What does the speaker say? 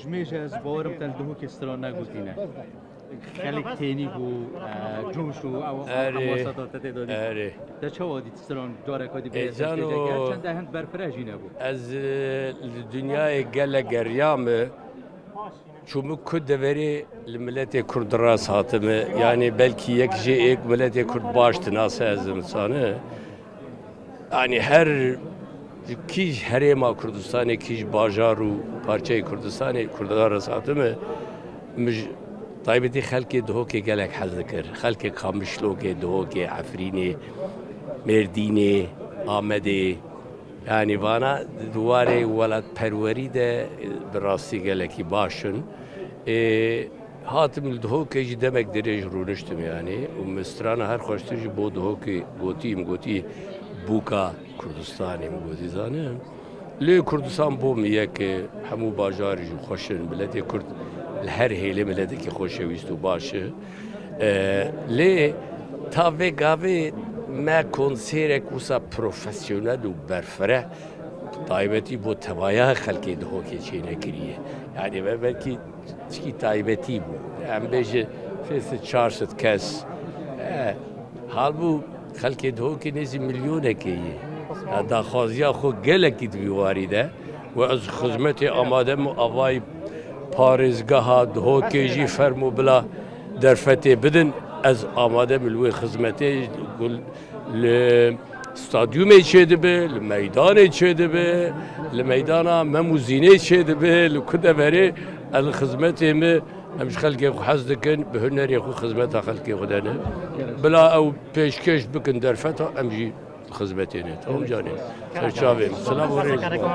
جميج از باورم تن دهو کستران نگوتینه خلق تینی بو جوش و حماسات تدادی آره در چه وادی تستران داره کدی به ایزانو چند دهند برفرجینه بو از دنیای گله گریامه چون کد دوری الملت کرد راس هاتمه یعنی بلکی یک ملت کرد باشت ناسه از انسانه yani her kiş herema Kurdistan'ı kiş bajaru parçayı Kurdistan'ı Kurdlar arasında mı taybeti halkı dohke gelek hazır halkı kamışloke dohke Afrini Merdini Ahmedi yani bana duvarı velat perveri de birası geleki başın hatım dohke demek derece runuştum yani o mistrana her hoşturucu bu dohke goti بوکا کردستانی مگودی زنیم لی کردستان بومیه که همو باجاری جو خوشن بلده کرد هر هیله بلده که خوشه ویستو باشه لی تا وگاوی ما کنسیرک وسا پروفسیونل و برفره تایبتی بو توایه خلقی دهو که چینه کریه یعنی و بلکی چی تایبتی بو هم بیشه فیست چارست کس حال بو خلقی دهو که نیزی میلیونه که دا خوازیا خو گله کی دویواریده و از خدمت آماده مو آوای پارزگاه دهو که جی فرمو بلا درفته بدن از آماده ملوی خدمتی گل استادیوم چیده به میدان چیده به میدان مموزینه چیده به لکده بره الخدمت می همش خلقی خو حزد کن به هنری خو خدمت خلقی خودنه بلا او پیشکش بکن در فتا امجی خدمتینه تمام جانه سرچاویم سلام علیکم